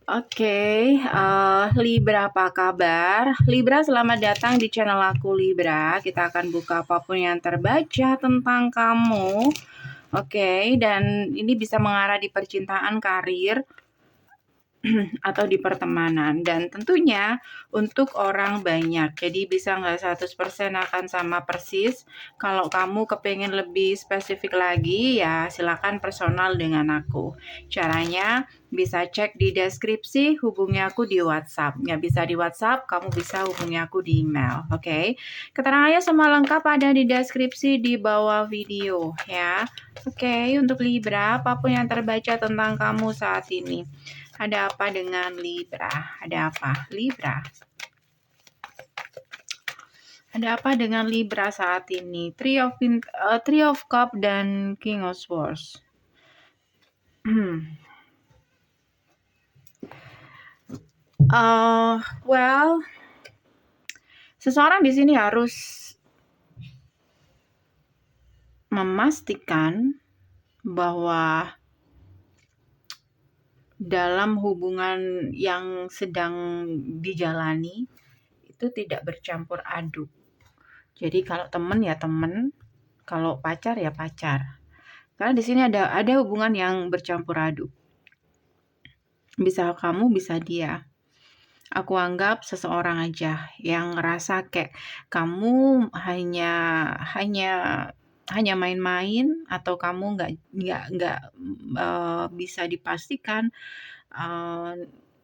Oke, Libra apa kabar? Libra, selamat datang di channel aku Libra. Kita akan buka apapun yang terbaca tentang kamu. Oke, dan ini bisa mengarah di percintaan, karir, atau di pertemanan, dan tentunya untuk orang banyak. Jadi bisa nggak 100% akan sama persis. Kalau kamu kepengen lebih spesifik lagi, ya silakan personal dengan aku. Caranya bisa cek di deskripsi, hubungi aku di WhatsApp. Nggak bisa di WhatsApp, kamu bisa hubungi aku di email. Oke, keterangannya semua lengkap ada di deskripsi di bawah video ya. Oke, untuk Libra, apapun yang terbaca tentang kamu saat ini. Ada apa dengan Libra? Ada apa? Libra. Ada apa dengan Libra saat ini? Three of Cup dan King of Swords. Well, seseorang di sini harus memastikan bahwa dalam hubungan yang sedang dijalani itu tidak bercampur aduk. Jadi kalau teman ya teman, kalau pacar ya pacar. Karena di sini ada hubungan yang bercampur aduk. Bisa kamu, bisa dia. Aku anggap seseorang aja yang ngerasa kayak kamu hanya main-main, atau kamu nggak bisa dipastikan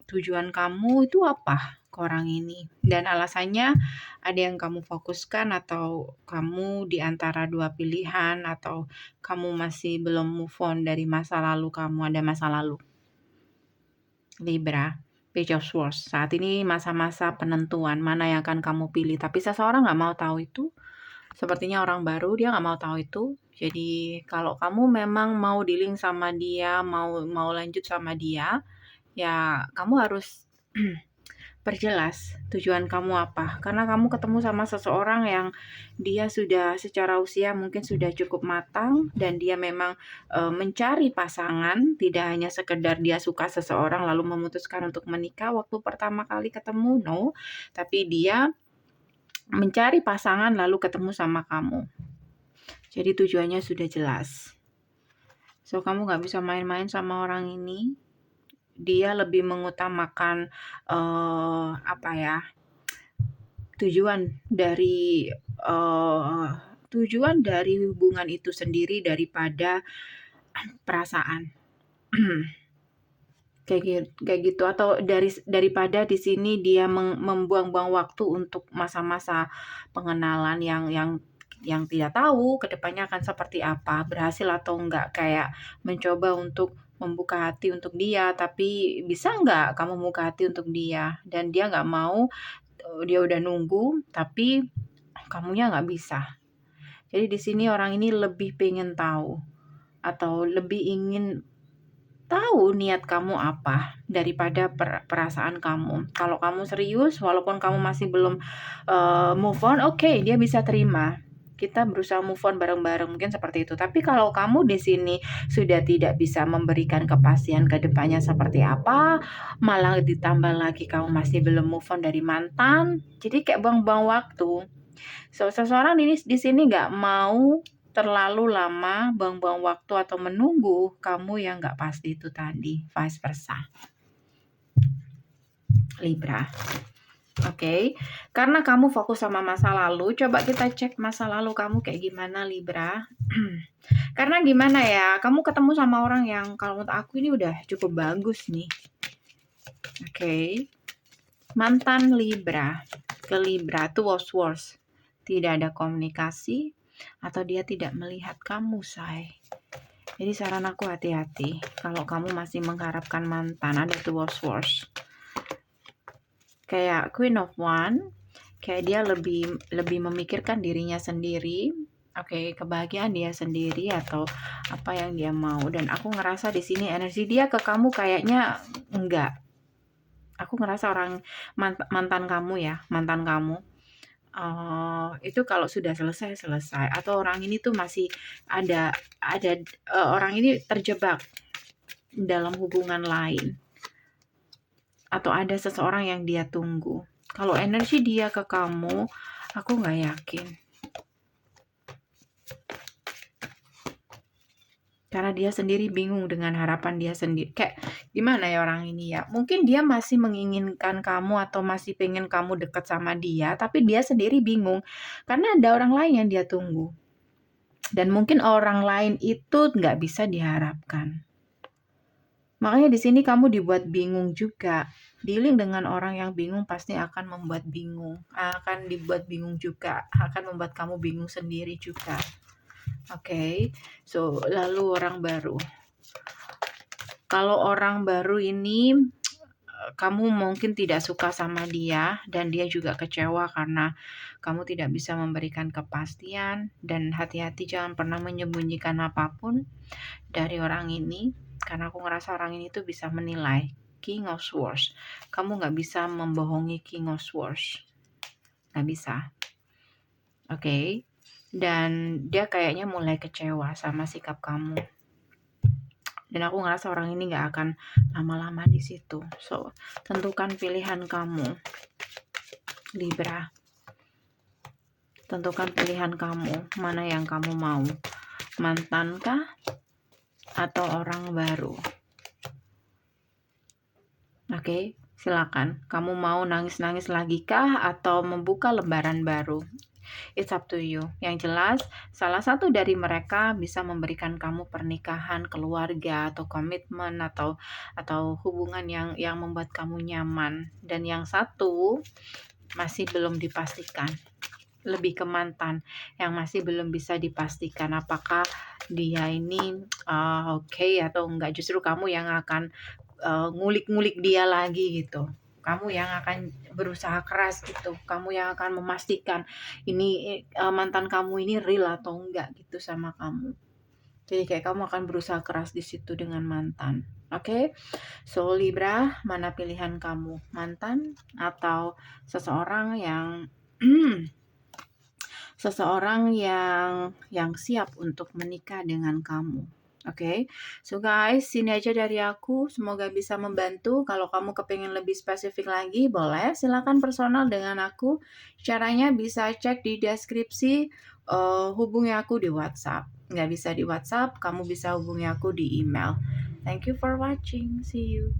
tujuan kamu itu apa ke orang ini, dan alasannya ada yang kamu fokuskan, atau kamu di antara dua pilihan, atau kamu masih belum move on dari masa lalu kamu. Ada masa lalu. Libra, Page of Swords. Saat ini masa-masa penentuan mana yang akan kamu pilih, tapi seseorang nggak mau tahu itu. Sepertinya orang baru, dia nggak mau tahu itu. Jadi kalau kamu memang mau dealing sama dia, mau lanjut sama dia, ya kamu harus perjelas tujuan kamu apa. Karena kamu ketemu sama seseorang yang dia sudah secara usia mungkin sudah cukup matang, dan dia memang mencari pasangan, tidak hanya sekedar dia suka seseorang lalu memutuskan untuk menikah waktu pertama kali ketemu, no. Tapi dia mencari pasangan lalu ketemu sama kamu. Jadi tujuannya sudah jelas. So kamu nggak bisa main-main sama orang ini. Dia lebih mengutamakan tujuan dari hubungan itu sendiri daripada perasaan. kayak gitu, atau daripada di sini dia membuang-buang waktu untuk masa-masa pengenalan yang tidak tahu kedepannya akan seperti apa, berhasil atau enggak, kayak mencoba untuk membuka hati untuk dia, tapi bisa enggak kamu membuka hati untuk dia, dan dia nggak mau, dia udah nunggu tapi kamunya nggak bisa. Jadi di sini orang ini lebih pengen tahu, atau lebih ingin tahu niat kamu apa daripada perasaan kamu. Kalau kamu serius, walaupun kamu masih belum move on, oke, dia bisa terima. Kita berusaha move on bareng-bareng, mungkin seperti itu. Tapi kalau kamu di sini sudah tidak bisa memberikan kepastian ke depannya seperti apa, malah ditambah lagi kamu masih belum move on dari mantan, jadi kayak buang-buang waktu. So, seseorang di sini nggak mau terlalu lama buang-buang waktu atau menunggu kamu yang nggak pasti itu tadi, vice versa. Libra. Oke, karena kamu fokus sama masa lalu, coba kita cek masa lalu kamu kayak gimana, Libra. Karena gimana ya, kamu ketemu sama orang yang kalau menurut aku ini udah cukup bagus nih. Oke. Mantan Libra ke Libra, Two of Swords. Tidak ada komunikasi, atau dia tidak melihat kamu, say. Jadi saran aku hati-hati kalau kamu masih mengharapkan mantan. Ada Two of Swords. Kayak Queen of Wands, kayak dia lebih memikirkan dirinya sendiri, kebahagiaan dia sendiri, atau apa yang dia mau. Dan aku ngerasa di sini energi dia ke kamu kayaknya enggak. Aku ngerasa orang mantan kamu, itu kalau sudah selesai, atau orang ini tuh masih ada orang ini terjebak dalam hubungan lain. atau ada seseorang yang dia tunggu. Kalau energi dia ke kamu, aku nggak yakin. Karena dia sendiri bingung dengan harapan dia sendiri. Kayak gimana ya orang ini ya? Mungkin dia masih menginginkan kamu atau masih pengen kamu dekat sama dia, tapi dia sendiri bingung. Karena ada orang lain yang dia tunggu. Dan mungkin orang lain itu nggak bisa diharapkan. Makanya di sini kamu dibuat bingung juga. Dealing dengan orang yang bingung pasti akan membuat bingung. Akan dibuat bingung juga. Akan membuat kamu bingung sendiri juga. Oke, so lalu orang baru. Kalau orang baru ini kamu mungkin tidak suka sama dia dan dia juga kecewa karena kamu tidak bisa memberikan kepastian, dan hati-hati jangan pernah menyembunyikan apapun dari orang ini karena aku ngerasa orang ini tuh bisa menilai. King of Swords, kamu nggak bisa membohongi King of Swords, nggak bisa. Oke. Dan dia kayaknya mulai kecewa sama sikap kamu. Dan aku ngerasa orang ini gak akan lama-lama di situ. So, tentukan pilihan kamu, Libra. Tentukan pilihan kamu, mana yang kamu mau. Mantankah atau orang baru? Oke, silakan. Kamu mau nangis-nangis lagi kah atau membuka lembaran baru? It's up to you. Yang jelas, salah satu dari mereka bisa memberikan kamu pernikahan, keluarga, atau komitmen, atau hubungan yang membuat kamu nyaman. Dan yang satu masih belum dipastikan. Lebih ke mantan yang masih belum bisa dipastikan apakah dia ini oke atau enggak. Justru kamu yang akan ngulik-ngulik dia lagi gitu. Kamu yang akan berusaha keras gitu. Kamu yang akan memastikan ini mantan kamu ini real atau enggak gitu sama kamu. Jadi kayak kamu akan berusaha keras di situ dengan mantan. Oke? So Libra, mana pilihan kamu? Mantan atau seseorang yang seseorang yang siap untuk menikah dengan kamu? Oke, so guys, sini aja dari aku. Semoga bisa membantu. Kalau kamu kepengen lebih spesifik lagi, boleh silakan personal dengan aku. Caranya bisa cek di deskripsi. Hubungi aku di WhatsApp. Nggak bisa di WhatsApp, kamu bisa hubungi aku di email. Thank you for watching. See you.